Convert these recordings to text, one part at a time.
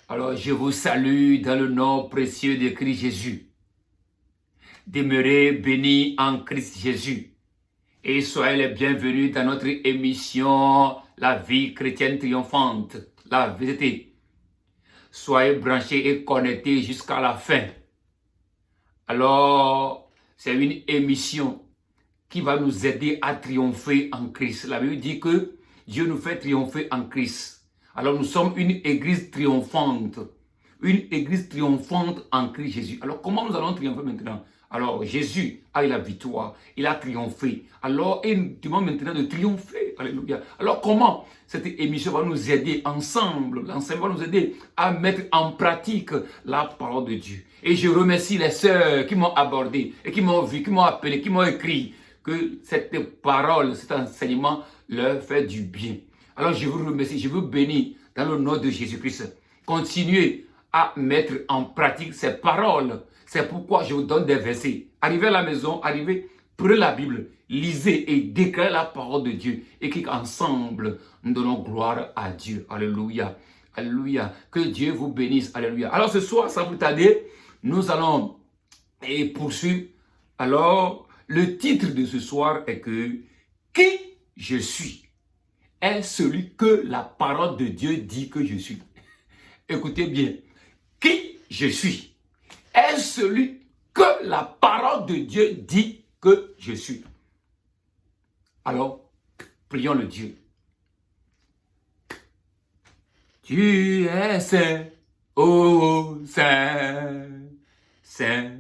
Alors, je vous salue dans le nom précieux de Christ Jésus. Demeurez bénis en Christ Jésus. Et soyez les bienvenus dans notre émission La vie chrétienne triomphante, la vérité. Soyez branchés et connectés jusqu'à la fin. Alors, c'est une émission qui va nous aider à triompher en Christ. La Bible dit que Dieu nous fait triompher en Christ. Alors nous sommes une église triomphante. Une église triomphante en Christ Jésus. Alors comment nous allons triompher maintenant? Alors Jésus a eu la victoire. Il a triomphé. Alors il nous demande maintenant de triompher. Alléluia. Alors comment cette émission va nous aider ensemble? L'enseignement va nous aider à mettre en pratique la parole de Dieu. Et je remercie les sœurs qui m'ont abordé et qui m'ont vu, qui m'ont appelé, qui m'ont écrit que cette parole, cet enseignement leur fait du bien. Alors je vous remercie, je vous bénis dans le nom de Jésus-Christ. Continuez à mettre en pratique ces paroles. C'est pourquoi je vous donne des versets. Arrivez à la maison, prenez la Bible, lisez et déclarez la parole de Dieu. Et qu'ensemble, nous donnons gloire à Dieu. Alléluia. Alléluia. Que Dieu vous bénisse. Alléluia. Alors ce soir, sans plus tarder, nous allons poursuivre. Alors, le titre de ce soir est que « Qui je suis ?» est celui que la parole de Dieu dit que je suis. Écoutez bien. Qui je suis est celui que la parole de Dieu dit que je suis. Alors, prions le Dieu. Tu es saint, oh saint, saint.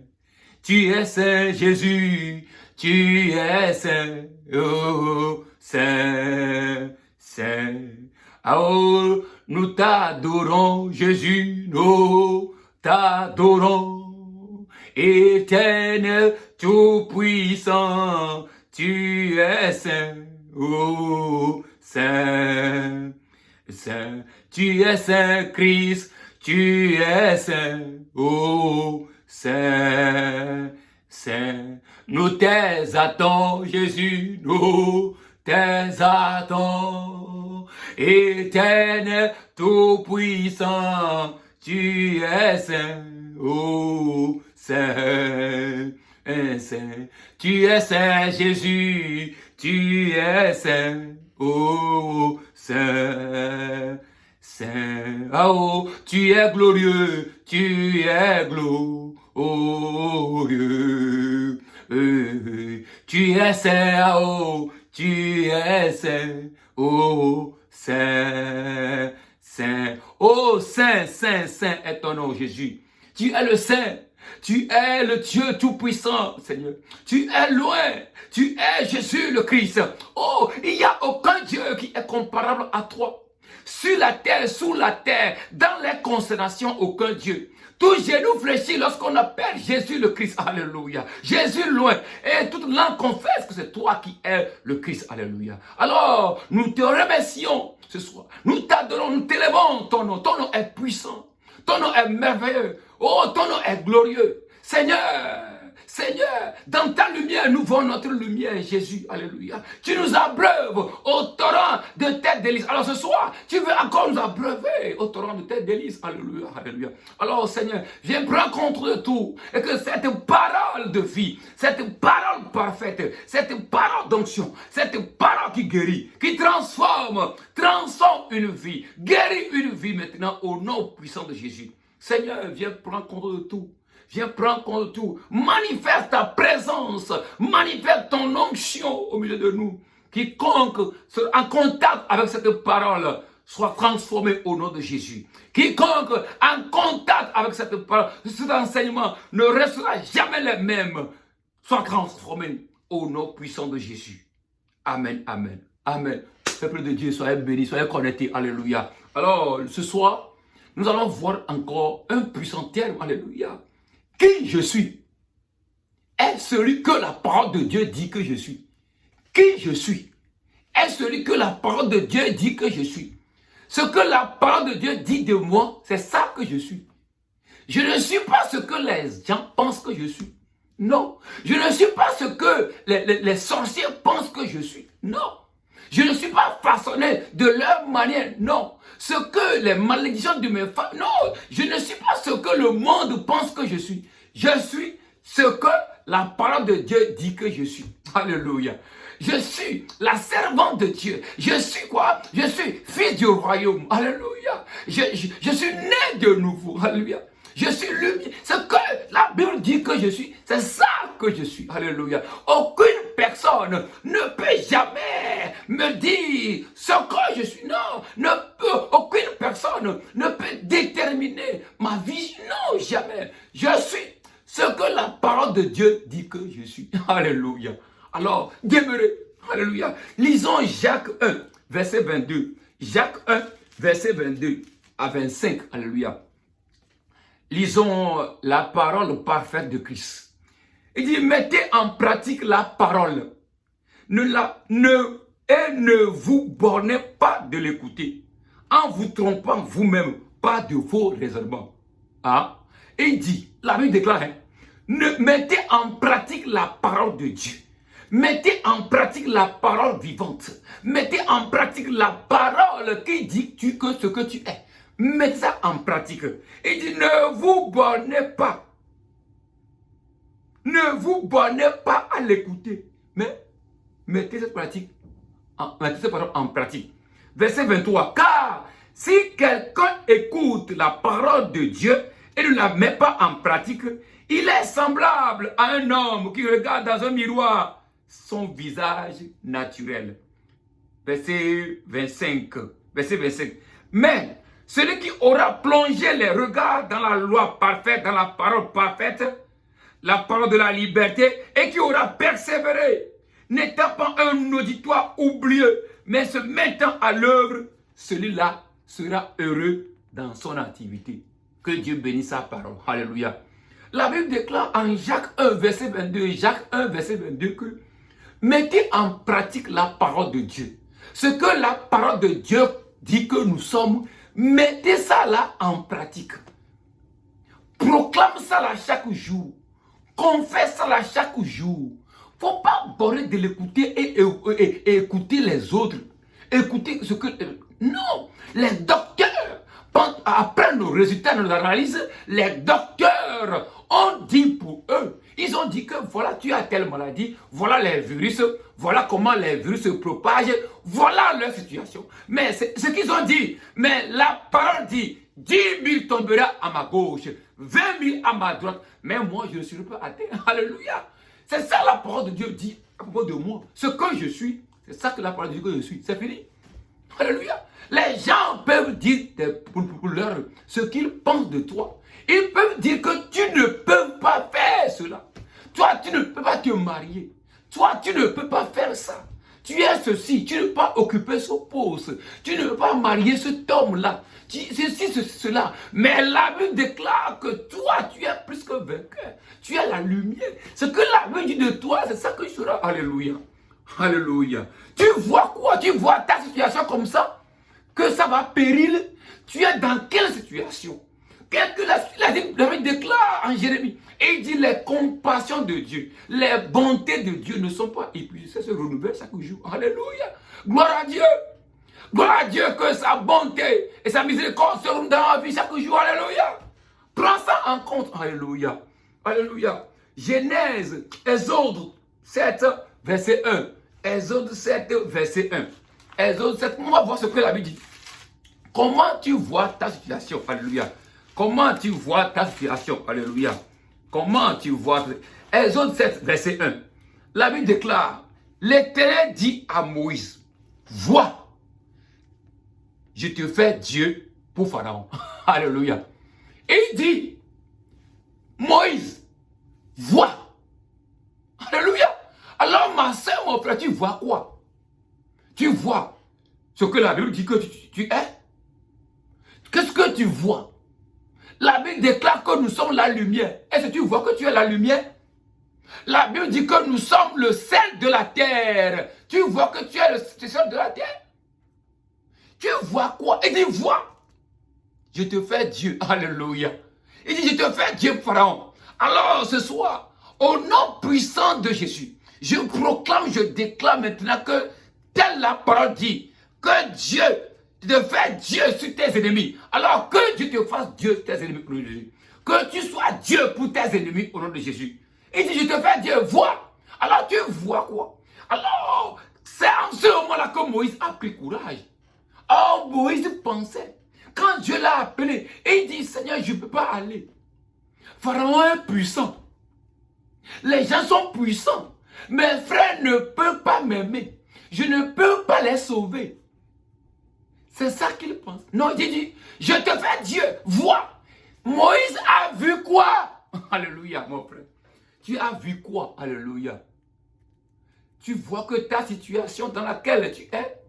Tu es saint Jésus, tu es saint, oh saint, saint. Oh, nous t'adorons Jésus, nous t'adorons. Éternel, tout-puissant, tu es saint, oh saint, saint. Tu es saint Christ, tu es saint, oh saint, saint. Nous t'exaltons Jésus, nous t'exaltons. Éternel, tout-puissant, tu es saint, oh saint, saint. Tu es saint Jésus, tu es saint, oh saint, saint. Oh, tu es glorieux, tu es glorieux. Tu es saint, oh, tu es saint, oh saint, saint. Oh saint, saint, saint est ton nom Jésus. Tu es le saint. Tu es le Dieu tout-puissant, Seigneur. Tu es loin. Tu es Jésus le Christ. Oh, il n'y a aucun Dieu qui est comparable à toi. Sur la terre, sous la terre, dans les constellations, aucun Dieu. Tout genou fléchit lorsqu'on appelle Jésus le Christ. Alléluia. Jésus loin. Et toute langue confesse que c'est toi qui es le Christ. Alléluia. Alors, nous te remercions ce soir. Nous t'adorons, nous t'élevons ton nom. Ton nom est puissant. Ton nom est merveilleux. Oh, ton nom est glorieux. Seigneur, Seigneur, dans ta lumière, nous voyons notre lumière, Jésus. Alléluia. Tu nous abreuves au torrent de tes délices. Alors ce soir, tu veux encore nous abreuver au torrent de tes délices. Alléluia. Alléluia. Alors Seigneur, viens prendre compte de tout. Et que cette parole de vie, cette parole parfaite, cette parole d'onction, cette parole qui guérit, qui transforme une vie, guérit une vie maintenant au nom puissant de Jésus. Seigneur, viens prendre compte de tout. Viens prendre compte de tout. Manifeste ta présence. Manifeste ton onction au milieu de nous. Quiconque sera en contact avec cette parole soit transformé au nom de Jésus. Quiconque en contact avec cette parole, cet enseignement ne restera jamais le même. Soit transformé au nom puissant de Jésus. Amen, amen, amen. Peuple de Dieu, soyez bénis, soyez connectés. Alléluia. Alors, ce soir, nous allons voir encore un puissant terme. Alléluia. Qui je suis est celui que la parole de Dieu dit que je suis. Qui je suis est celui que la parole de Dieu dit que je suis. Ce que la parole de Dieu dit de moi, c'est ça que je suis. Je ne suis pas ce que les gens pensent que je suis. Non. Je ne suis pas ce que les sorciers pensent que je suis. Non. Je ne suis pas façonné de leur manière, non. Ce que les malédictions de mes femmes, non, je ne suis pas ce que le monde pense que je suis. Je suis ce que la parole de Dieu dit que je suis. Alléluia. Je suis la servante de Dieu. Je suis quoi? Je suis fils du royaume. Alléluia. Je suis né de nouveau. Alléluia. Je suis lumière. Ce que la Bible dit que je suis, c'est ça que je suis. Alléluia. Aucune personne ne peut jamais me dire ce que je suis. Non, aucune personne ne peut déterminer ma vie. Non, jamais. Je suis ce que la parole de Dieu dit que je suis. Alléluia. Alors, demeurez. Alléluia. Lisons Jacques 1, verset 22. Jacques 1, verset 22 à 25. Alléluia. Lisons la parole parfaite de Christ. Il dit, mettez en pratique la parole. Ne vous bornez pas de l'écouter, en vous trompant vous-même, pas de vos raisonnements. Ah. Et il dit, la Bible déclare, mettez en pratique la parole de Dieu. Mettez en pratique la parole vivante. Mettez en pratique la parole qui dit que ce que tu es. Mettez ça en pratique. Il dit, ne vous bornez pas. Ne vous bornez pas à l'écouter. Mais mettez cette parole en pratique. Verset 23. Car si quelqu'un écoute la parole de Dieu et ne la met pas en pratique, il est semblable à un homme qui regarde dans un miroir son visage naturel. Verset 25. Mais celui qui aura plongé les regards dans la loi parfaite, dans la parole parfaite, la parole de la liberté, et qui aura persévéré, n'étant pas un auditoire oublieux, mais se mettant à l'œuvre, celui-là sera heureux dans son activité. Que Dieu bénisse sa parole. Alléluia. La Bible déclare en Jacques 1, verset 22, Jacques 1, verset 22, que mettez en pratique la parole de Dieu. Ce que la parole de Dieu dit que nous sommes, mettez ça là en pratique. Proclame ça là chaque jour. Confesse ça là chaque jour. Il ne faut pas borner de l'écouter et écouter les autres. Écouter ce que... Non, les docteurs, après nos résultats, nos analyses, les docteurs ont dit pour eux, ils ont dit que voilà, tu as telle maladie, voilà les virus, voilà comment les virus se propagent, voilà leur situation. Mais c'est ce qu'ils ont dit. Mais la parole dit, 10 000 tombera à ma gauche, 20 000 à ma droite, mais moi je ne serai pas atteint. Alléluia. C'est ça la parole de Dieu dit à propos de moi. Ce que je suis, c'est ça que la parole de Dieu que je suis. C'est fini. Alléluia. Les gens peuvent dire pour leur, ce qu'ils pensent de toi. Ils peuvent dire que tu ne peux pas faire cela. Toi, tu ne peux pas te marier. Toi, tu ne peux pas faire ça. Tu es ceci. Tu ne peux pas occuper ce poste. Tu ne peux pas marier cet homme-là. Ceci, cela. Mais la Bible déclare que toi, tu es plus que vainqueur. Tu es la lumière. Ce que la Bible dit de toi, c'est ça que tu seras. Alléluia. Alléluia. Tu vois quoi? Tu vois ta situation comme ça? Que ça va péril? Tu es dans quelle situation? Qu'est-ce que la Bible déclare en Jérémie? Et il dit les compassions de Dieu, les bontés de Dieu ne sont pas épuisées. Ça se renouvelle chaque jour. Alléluia. Gloire à Dieu. Gloire à Dieu que sa bonté et sa miséricorde seront dans la vie chaque jour. Alléluia. Prends ça en compte. Alléluia. Alléluia. Genèse, Exode 7, verset 1. Exode 7, verset 1. Exode 7, on va voir ce que la Bible dit. Comment tu vois ta situation? Alléluia. Comment tu vois ta situation? Alléluia. Comment tu vois... Exode 7, verset 1. La Bible déclare, l'Éternel dit à Moïse, vois, je te fais Dieu pour Pharaon. Alléluia. Et il dit, Moïse, vois. Alléluia. Alors ma soeur, mon frère, tu vois quoi? Tu vois ce que la Bible dit que tu es? Qu'est-ce que tu vois? La Bible déclare que nous sommes la lumière. Est-ce que tu vois que tu es la lumière? La Bible dit que nous sommes le sel de la terre. Tu vois que tu es le sel de la terre? Tu vois quoi? Il dit, vois. Je te fais Dieu. Alléluia. Il dit, je te fais Dieu Pharaon. Alors ce soir, au nom puissant de Jésus, je proclame, je déclare maintenant que telle la parole dit, que Dieu te fait Dieu sur tes ennemis. Alors que Dieu te fasse Dieu sur tes ennemis au nom de Jésus. Que tu sois Dieu pour tes ennemis au nom de Jésus. Il dit, je te fais Dieu, vois. Alors tu vois quoi? Alors, c'est en ce moment-là que Moïse a pris courage. Oh, Moïse pensait, quand Dieu l'a appelé, et il dit, Seigneur, je ne peux pas aller. Pharaon est puissant. Les gens sont puissants. Mes frères ne peuvent pas m'aimer. Je ne peux pas les sauver. C'est ça qu'il pense. Non, il dit, je te fais Dieu, vois. Moïse a vu quoi? Alléluia, mon frère. Tu as vu quoi? Alléluia. Tu vois que ta situation dans laquelle tu es,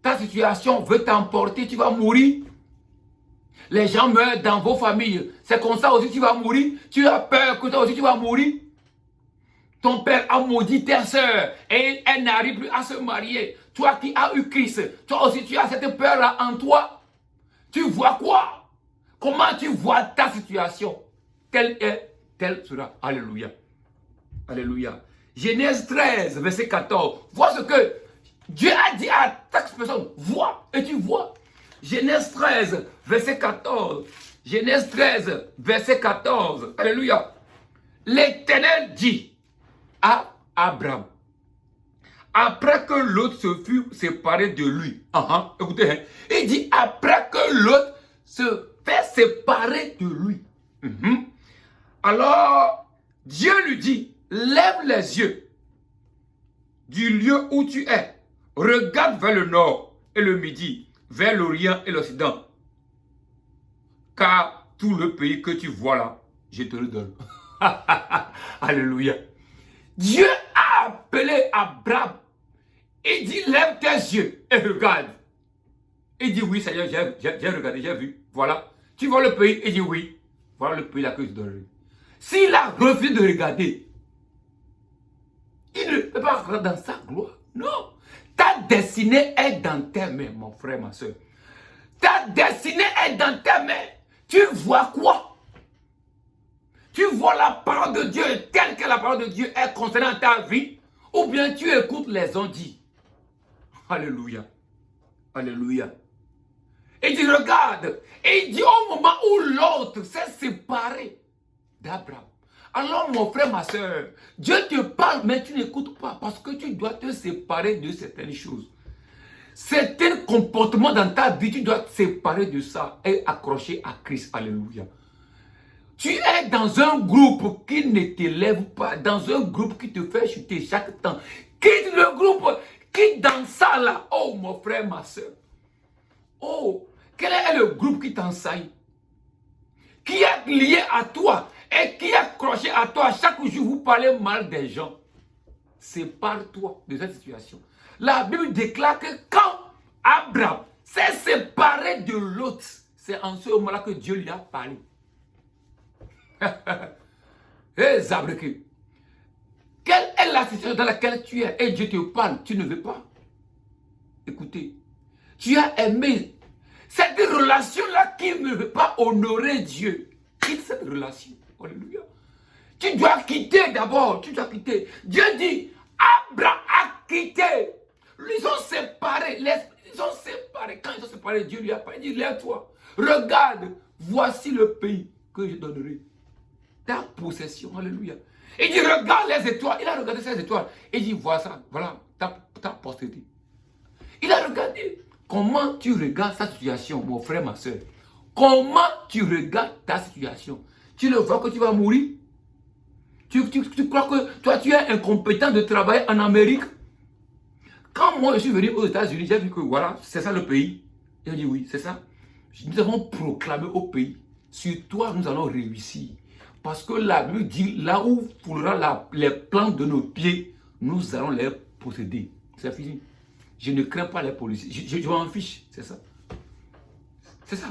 ta situation veut t'emporter, tu vas mourir. Les gens meurent dans vos familles. C'est comme ça aussi tu vas mourir. Tu as peur que toi aussi tu vas mourir. Ton père a maudit ta soeur et elle n'arrive plus à se marier. Toi qui as eu Christ, toi aussi tu as cette peur-là en toi. Tu vois quoi? Comment tu vois ta situation? Telle est, telle sera. Alléluia. Alléluia. Genèse 13, verset 14. Vois ce que Dieu a dit à chaque personne. Vois et tu vois. Genèse 13, verset 14. Genèse 13, verset 14. Alléluia. L'Éternel dit à Abraham, après que l'autre se fut séparé de lui. Écoutez, hein, il dit après que l'autre se fait séparer de lui. Alors, Dieu lui dit, lève les yeux du lieu où tu es. Regarde vers le nord et le midi, vers l'Orient et l'Occident. Car tout le pays que tu vois là, je te le donne. Alléluia. Dieu a appelé Abraham. Il dit, lève tes yeux et regarde. Il dit, oui, Seigneur, j'ai regardé, j'ai vu. Voilà. Tu vois le pays? Il dit, oui. Voilà le pays là que je te donne. S'il a refusé de regarder, il ne peut pas rentrer dans sa gloire. Non. Ta destinée est dans tes mains, mon frère, ma soeur. Ta destinée est dans tes mains. Tu vois quoi? Tu vois la parole de Dieu telle que la parole de Dieu est concernant ta vie, ou bien tu écoutes les ondits. Alléluia. Alléluia. Il dit, regarde. Et il dit, au moment où l'autre s'est séparé d'Abraham. Alors, mon frère, ma soeur, Dieu te parle, mais tu n'écoutes pas parce que tu dois te séparer de certaines choses. Certains comportements dans ta vie, tu dois te séparer de ça et accrocher à Christ. Alléluia. Tu es dans un groupe qui ne t'élève pas, dans un groupe qui te fait chuter chaque temps. Quitte le groupe, quitte dans ça là. Oh, mon frère, ma soeur. Oh, quel est le groupe qui t'ensaille? Qui est lié à toi et qui est accroché à toi? Chaque jour, vous parlez mal des gens. Sépare-toi de cette situation. La Bible déclare que quand Abraham s'est séparé de l'autre, c'est en ce moment-là que Dieu lui a parlé. Hé, Zabreke, quelle est la situation dans laquelle tu es et Dieu te parle, tu ne veux pas écouter. Tu as aimé cette relation-là qui ne veut pas honorer Dieu. Quitte cette relation. Alléluia. Tu dois quitter d'abord. Tu dois quitter. Dieu dit, Abraham a quitté. Ils sont séparés. Ils sont séparés. Quand ils sont séparés, Dieu lui a parlé. Il dit, lève-toi. Regarde, voici le pays que je donnerai. Ta possession. Alléluia. Il dit, regarde les étoiles. Il a regardé ces étoiles. Il dit, voilà ça. Voilà ta postérité. Il a regardé. Comment tu regardes ta situation, mon frère, ma soeur? Comment tu regardes ta situation? Tu le vois que tu vas mourir? Tu crois que toi, tu es incompétent de travailler en Amérique? Quand moi, je suis venu aux États-Unis, j'ai vu que voilà, c'est ça le pays. J'ai dit oui, c'est ça. Nous avons proclamé au pays. Sur toi, nous allons réussir. Parce que la Bible dit, là où foulera les plantes de nos pieds, nous allons les posséder. C'est fini. Je ne crains pas les policiers. Je m'en fiche. C'est ça. C'est ça.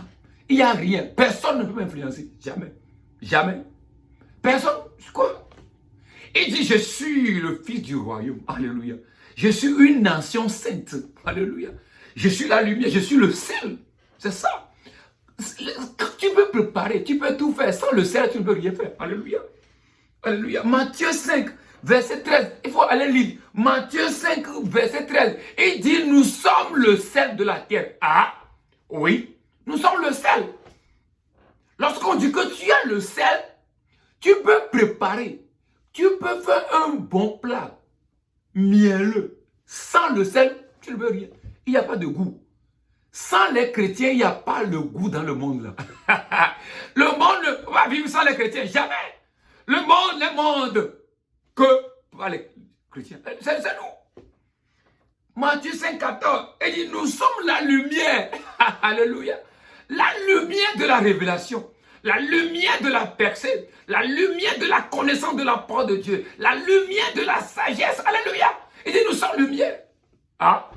Il n'y a rien. Personne ne peut m'influencer. Jamais. Jamais. Personne. Quoi? Il dit, je suis le fils du royaume. Alléluia. Je suis une nation sainte. Alléluia. Je suis la lumière. Je suis le sel. C'est ça. Tu peux préparer. Tu peux tout faire. Sans le sel, tu ne peux rien faire. Alléluia. Alléluia. Matthieu 5, verset 13. Il faut aller lire. Matthieu 5, verset 13. Il dit, nous sommes le sel de la terre. Ah, oui, nous sommes le sel. Lorsqu'on dit que tu as le sel, tu peux préparer. Tu peux faire un bon plat mielleux. Sans le sel, tu ne veux rien. Il n'y a pas de goût. Sans les chrétiens, il n'y a pas le goût dans le monde là. Le monde va vivre sans les chrétiens, jamais. Le monde que par les chrétiens. C'est nous. Matthieu 5, 14, il dit, nous sommes la lumière. Alléluia. La lumière de la révélation. La lumière de la percée. La lumière de la connaissance de la parole de Dieu. La lumière de la sagesse. Alléluia. Il dit, nous sommes lumière. Ah.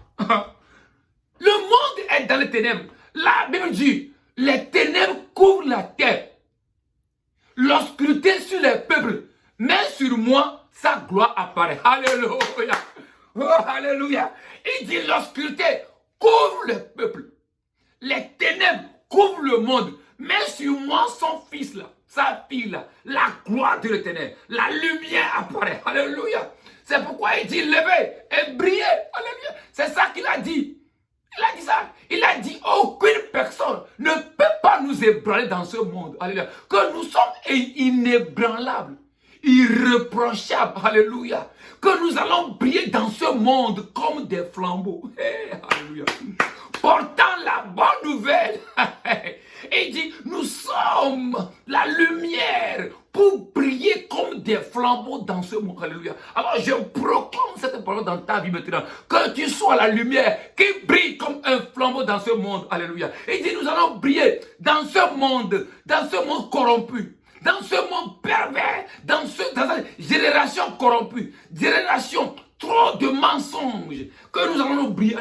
Le monde est dans les ténèbres. La Bible dit, les ténèbres couvrent la terre. L'obscurité sur les peuples. Mais sur moi, sa gloire apparaît. Alléluia. Oh, alléluia. Il dit, l'obscurité couvre le peuple. Les ténèbres couvrent le monde. Mais sur moi, son fils là, sa fille là, la gloire de l'éternel, la lumière apparaît. Alléluia. C'est pourquoi il dit, levez et brillez. Alléluia. C'est ça qu'il a dit. Il a dit ça. Il a dit, aucune personne ne peut pas nous ébranler dans ce monde. Alléluia. Que nous sommes inébranlables, irréprochables. Alléluia. Que nous allons briller dans ce monde comme des flambeaux. Hey, alléluia. Portant la bonne nouvelle. Il dit, nous sommes la lumière pour briller comme des flambeaux dans ce monde. Alléluia. Alors je proclame cette parole dans ta vie maintenant. Que tu sois la lumière qui brille comme un flambeau dans ce monde. Alléluia. Il dit, nous allons briller dans ce monde corrompu. Dans ce monde pervers. Dans cette génération corrompue. Génération trop de mensonges. Que nous allons briller.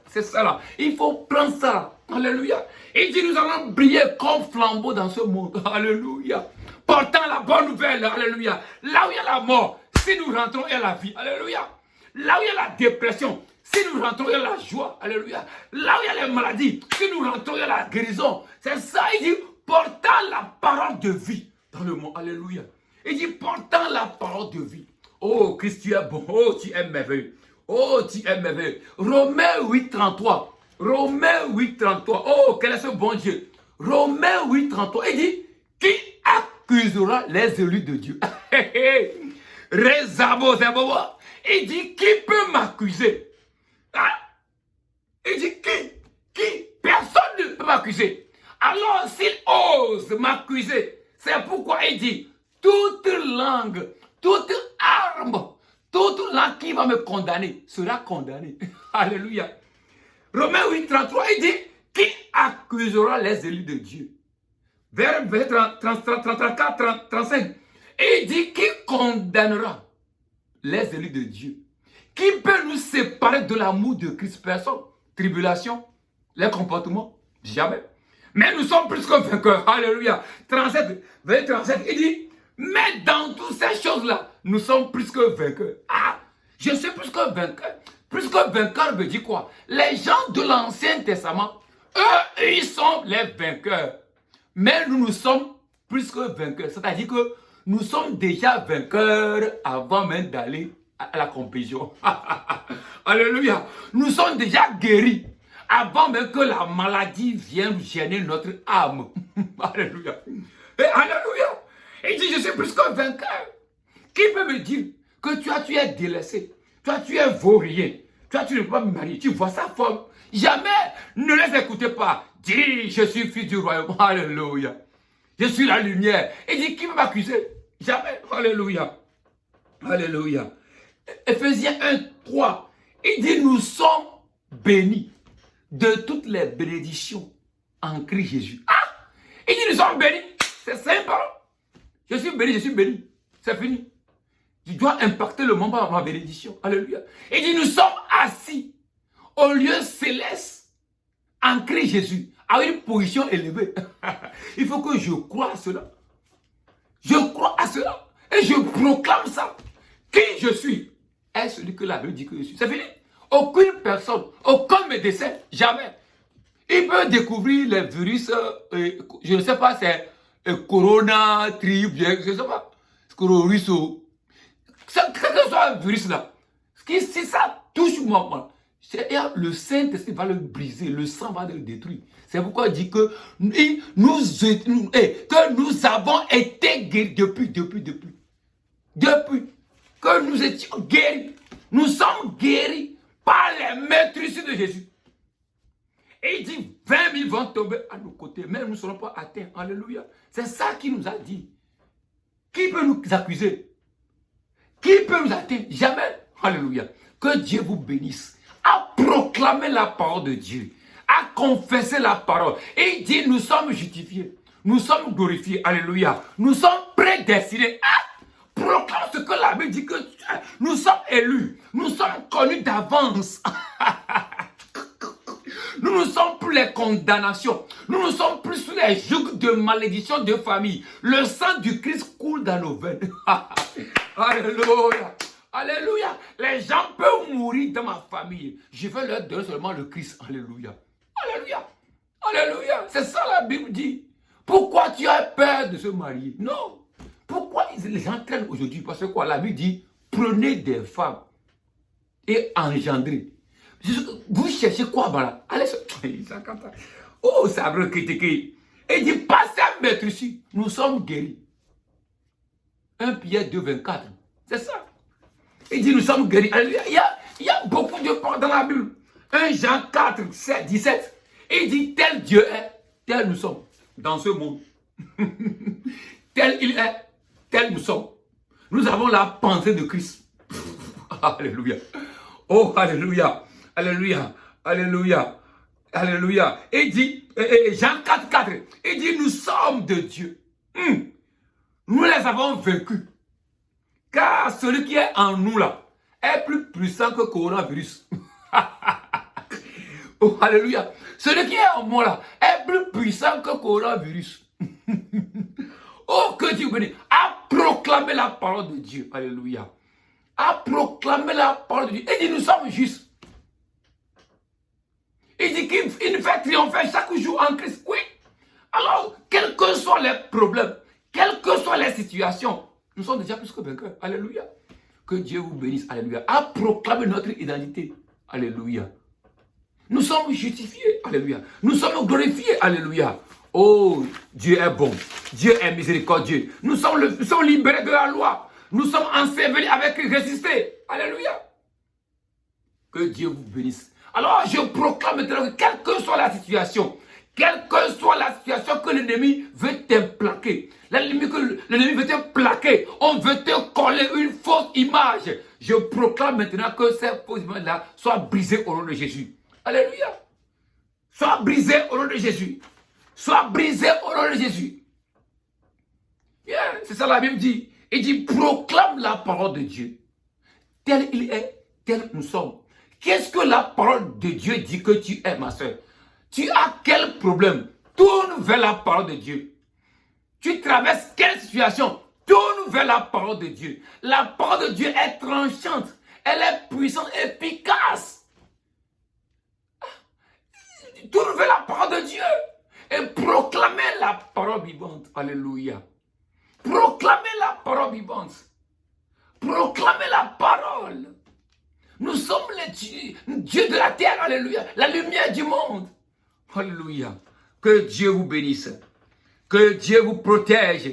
C'est ça là. Il faut prendre ça. Alléluia. Il dit, nous allons briller comme flambeau dans ce monde. Alléluia. Portant la bonne nouvelle. Alléluia. Là où il y a la mort, si nous rentrons, il y a la vie. Alléluia. Là où il y a la dépression, si nous rentrons, il y a la joie. Alléluia. Là où il y a les maladies, si nous rentrons, il y a la guérison. C'est ça, il dit, portant la parole de vie dans le monde. Alléluia. Il dit, portant la parole de vie. Oh, Christ, tu es bon. Oh, tu es merveilleux. Oh, tu es merveilleux. Romains 8, 33. Romains 8, 33. Oh, quel est ce bon Dieu. Romains 8, 33. Il dit, qui accusera les élus de Dieu? Rezabo, zabo. Il dit, qui peut m'accuser? Hein? Il dit, qui? Personne ne peut m'accuser. Alors, s'il ose m'accuser, c'est pourquoi il dit, toute langue, toute arme, toute langue qui va me condamner sera condamnée. Alléluia. Romains 8, 33, il dit, qui accusera les élus de Dieu? Vers 34, 35, il dit, qui condamnera les élus de Dieu? Qui peut nous séparer de l'amour de Christ? Personne. Tribulation, les comportements, jamais. Mais nous sommes plus que vainqueurs. Alléluia. 37, vers 37, il dit, mais dans toutes ces choses-là, nous sommes plus que vainqueurs. Ah, je suis plus que vainqueur. Plus que vainqueur veut dire quoi? Les gens de l'Ancien Testament, eux, ils sont les vainqueurs. Mais nous sommes plus que vainqueurs. C'est-à-dire que nous sommes déjà vainqueurs avant même d'aller à la compétition. Alléluia. Nous sommes déjà guéris avant même que la maladie vienne gêner notre âme. Alléluia. Et alléluia. Il dit, je suis plus que vainqueur. Qui peut me dire que tu es délaissé? Toi, tu es vaurien. Toi, tu ne peux pas me marier. Tu vois sa forme. Jamais. Ne les écoutez pas. Dis, je suis fils du royaume. Alléluia. Je suis la lumière. Il dit, qui va m'accuser? Jamais. Alléluia. Alléluia. Ephésiens 1, 3. Il dit, nous sommes bénis de toutes les bénédictions en Christ Jésus. Ah! Il dit, nous sommes bénis. C'est simple. Je suis béni. C'est fini. Je dois impacter le monde par ma bénédiction. Alléluia. Il dit, nous sommes assis au lieu céleste en Christ Jésus, à une position élevée. Il faut que je croie à cela. Je crois à cela. Et je proclame ça. Qui je suis est celui que la Bible dit que je suis. C'est fini. Aucune personne, aucun médecin, jamais. Il peut découvrir les virus, je ne sais pas, c'est corona, tribu, je ne sais pas. Coronavirus. Quel que soit le virus là, si ça touche moi, le Saint-Esprit va le briser, le sang va le détruire. C'est pourquoi il dit que nous avons été guéris depuis que nous étions guéris. Nous sommes guéris par les maîtrises de Jésus. Et il dit 20 000 vont tomber à nos côtés, mais nous ne serons pas atteints. Alléluia. C'est ça qu'il nous a dit. Qui peut nous accuser? Qui peut nous atteindre? Jamais. Alléluia. Que Dieu vous bénisse. À proclamer la parole de Dieu. À confesser la parole. Et il dit, nous sommes justifiés. Nous sommes glorifiés. Alléluia. Nous sommes prédestinés. Proclame ce que la Bible dit, que nous sommes élus. Nous sommes connus d'avance. Nous ne sommes plus les condamnations. Nous ne sommes plus sous les jougs de malédiction de famille. Le sang du Christ coule dans nos veines. Alléluia. Alléluia. Les gens peuvent mourir dans ma famille. Je vais leur donner seulement le Christ. Alléluia. Alléluia. Alléluia. C'est ça la Bible dit. Pourquoi tu as peur de se marier? Non. Pourquoi les gens traînent aujourd'hui? Parce que quoi? La Bible dit, prenez des femmes et engendrez. Vous cherchez quoi, voilà? Allez, oh, ça va critiquer. Et il dit, passez à mettre ici. Nous sommes guéris. 1 Pierre 2, 24. C'est ça. Il dit, nous sommes guéris. Il y a beaucoup de paroles dans la Bible. 1 Jean 4, 7, 17. Et il dit, tel Dieu est, tel nous sommes dans ce monde. Tel il est, tel nous sommes. Nous avons la pensée de Christ. Alléluia. Oh, alléluia. Alléluia. Alléluia. Alléluia. Et il dit, Jean 4, 4, il dit, nous sommes de Dieu. Nous les avons vaincus. Car celui qui est en nous là est plus puissant que le coronavirus. Oh, alléluia. Celui qui est en moi là est plus puissant que le coronavirus. Oh, que Dieu bénisse. À proclamer la parole de Dieu. Alléluia. À proclamer la parole de Dieu. Il dit, nous sommes justes. Il dit qu'il nous fait triompher chaque jour en Christ. Oui. Alors, quels que soient les problèmes, quelles que soient les situations, nous sommes déjà plus que vainqueurs. Alléluia. Que Dieu vous bénisse. Alléluia. À proclamer notre identité. Alléluia. Nous sommes justifiés. Alléluia. Nous sommes glorifiés. Alléluia. Oh, Dieu est bon. Dieu est miséricordieux. Nous sommes libérés de la loi. Nous sommes ensevelis avec résister. Alléluia. Que Dieu vous bénisse. Alors, je proclame maintenant que quelle que soit la situation, que l'ennemi veut t'implaquer, l'ennemi veut te plaquer, on veut te coller une fausse image. Je proclame maintenant que cette fausse image-là soit brisée au nom de Jésus. Alléluia. Soit brisée au nom de Jésus. Soit brisée au nom de Jésus. Yeah, c'est ça la Bible dit. Il dit, proclame la parole de Dieu. Tel il est, tel nous sommes. Qu'est-ce que la parole de Dieu dit que tu es, ma soeur? Tu as quel problème? Tourne vers la parole de Dieu. Tu traverses quelle situation? Tourne vers la parole de Dieu. La parole de Dieu est tranchante. Elle est puissante, efficace. Tourne vers la parole de Dieu. Et proclamez la parole vivante. Alléluia. Proclamez la parole vivante. Proclamez la parole. Nous sommes les dieux de la terre, alléluia, la lumière du monde. Alléluia. Que Dieu vous bénisse. Que Dieu vous protège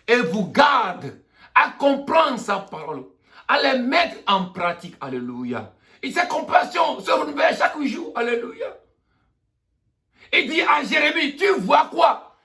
et vous garde à comprendre sa parole, à les mettre en pratique. Alléluia. Et sa compassion se renouvelle chaque jour. Alléluia. Il dit à Jérémie, tu vois quoi?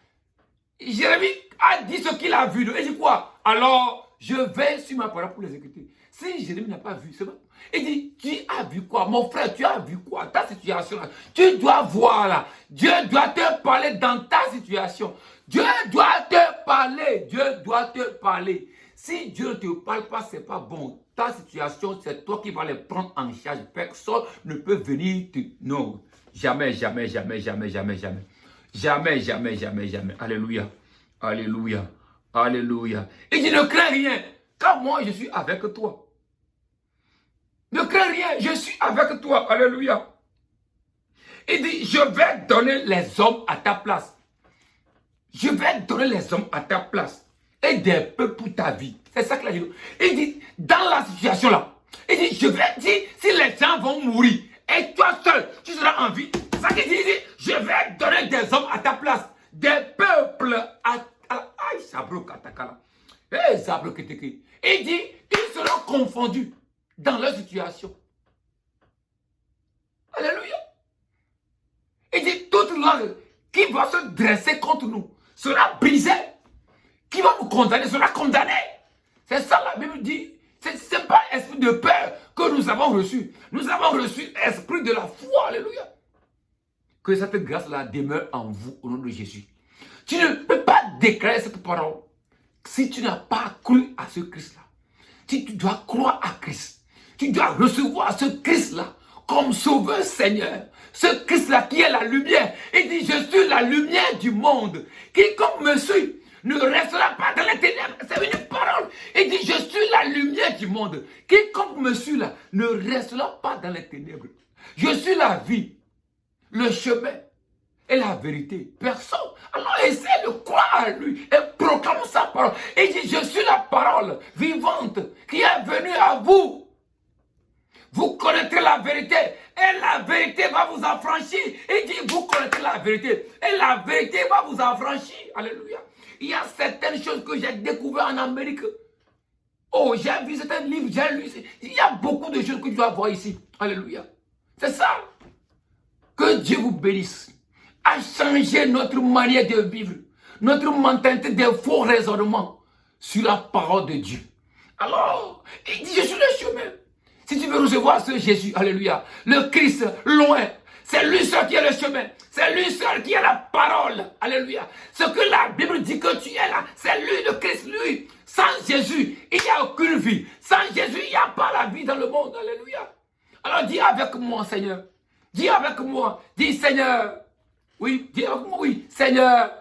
Jérémie a dit ce qu'il a vu. Il dit quoi? Alors, je vais sur ma parole pour l'exécuter. Si Jérémie n'a pas vu, c'est bon. Il dit, tu as vu quoi? Mon frère, tu as vu quoi? Ta situation là. Tu dois voir là. Dieu doit te parler dans ta situation. Dieu doit te parler. Dieu doit te parler. Si Dieu ne te parle pas, ce n'est pas bon. Ta situation, c'est toi qui vas les prendre en charge. Personne ne peut venir te... Non. Jamais, jamais, jamais, jamais, jamais, jamais. Jamais, jamais, jamais, jamais. Alléluia. Alléluia. Alléluia. Il dit, ne crains rien. Car moi, je suis avec toi. Ne crains rien, je suis avec toi. Alléluia. Il dit, je vais donner les hommes à ta place. Je vais donner les hommes à ta place. et des peuples pour ta vie. C'est ça qu'il a dit. Il dit, dans la situation là, il dit, je vais dire, si les gens vont mourir, et toi seul, tu seras en vie. C'est ça qu'il dit, il dit, je vais donner des hommes à ta place, des peuples aïe, Sabro Katakala. Eh, Sabro Keteke. Il dit, ils seront confondus dans leur situation. Alléluia. Il dit, toute langue qui va se dresser contre nous sera brisée. Qui va nous condamner sera condamné. C'est ça la Bible dit. Ce n'est pas l'esprit de peur que nous avons reçu. Nous avons reçu l'esprit de la foi. Alléluia. Que cette grâce-là demeure en vous au nom de Jésus. Tu ne peux pas déclarer cette parole si tu n'as pas cru à ce Christ-là. Si tu dois croire à Christ, tu dois recevoir ce Christ-là comme sauveur Seigneur. Ce Christ-là qui est la lumière. Il dit, je suis la lumière du monde. Quiconque me suit ne restera pas dans les ténèbres. C'est une parole. Il dit, je suis la lumière du monde. Quiconque me suit là ne restera pas dans les ténèbres. Je suis la vie, le chemin et la vérité. Personne. Alors essaie de croire à lui et proclame sa parole. Il dit, je suis la parole vivante qui est venue à vous. Vous connaîtrez la vérité et la vérité va vous affranchir. Il dit, vous connaîtrez la vérité et la vérité va vous affranchir. Alléluia. Il y a certaines choses que j'ai découvertes en Amérique. Oh, j'ai vu certains livres, j'ai lu. Il y a beaucoup de choses que tu dois voir ici. Alléluia. C'est ça. Que Dieu vous bénisse. À changer notre manière de vivre. Notre mentalité des faux raisonnements sur la parole de Dieu. Alors, il dit, je suis le chemin. Si tu veux recevoir ce Jésus, alléluia, le Christ loin, c'est lui seul qui est le chemin. C'est lui seul qui est la parole. Alléluia. Ce que la Bible dit que tu es là, c'est lui, le Christ, lui. Sans Jésus, il n'y a aucune vie. Sans Jésus, il n'y a pas la vie dans le monde. Alléluia. Alors dis avec moi, Seigneur. Dis avec moi. Dis, Seigneur. Oui, dis avec moi, oui. Seigneur,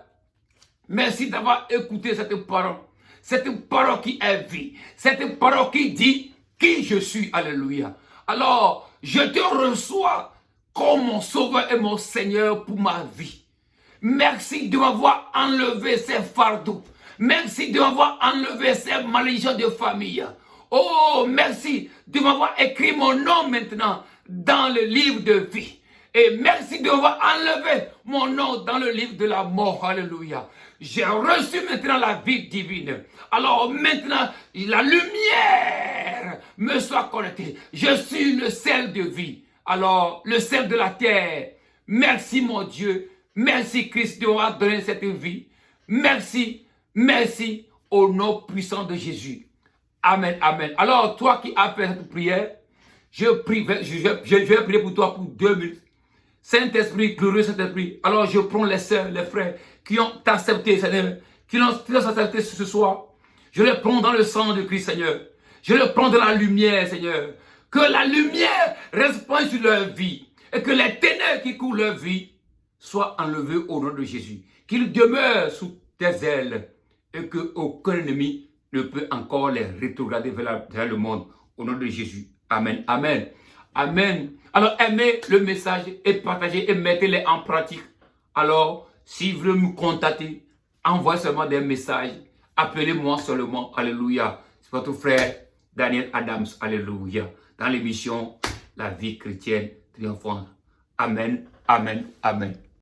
merci d'avoir écouté cette parole. Cette parole qui est vie. Cette parole qui dit qui je suis. Alléluia. Alors, je te reçois comme mon sauveur et mon Seigneur pour ma vie. Merci de m'avoir enlevé ces fardeaux. Merci de m'avoir enlevé ces malédictions de famille. Oh, merci de m'avoir écrit mon nom maintenant dans le livre de vie. Et merci de m'avoir enlevé mon nom dans le livre de la mort. Alléluia. J'ai reçu maintenant la vie divine. Alors maintenant, la lumière me soit connectée. Je suis le sel de vie. Alors, le sel de la terre. Merci mon Dieu. Merci Christ de m'avoir donné cette vie. Merci, merci au nom puissant de Jésus. Amen, amen. Alors, toi qui as fait cette prière, je vais prier pour toi pour 2 minutes. Saint-Esprit, glorieux Saint-Esprit. Alors, je prends les sœurs, les frères qui ont accepté, Seigneur, qui l'ont accepté ce soir. Je les prends dans le sang de Christ, Seigneur. Je les prends dans la lumière, Seigneur. Que la lumière resplendisse sur leur vie. Et que les ténèbres qui couvrent leur vie soient enlevées au nom de Jésus. Qu'ils demeurent sous tes ailes. Et qu'aucun ennemi ne peut encore les rétrograder vers le monde. Au nom de Jésus. Amen. Amen. Amen. Alors, aimez le message et partagez et mettez-les en pratique. Alors, si vous voulez me contacter, envoyez seulement des messages. Appelez-moi seulement. Alléluia. C'est votre frère Daniel Adams. Alléluia. Dans l'émission La vie chrétienne triomphante. Amen. Amen. Amen.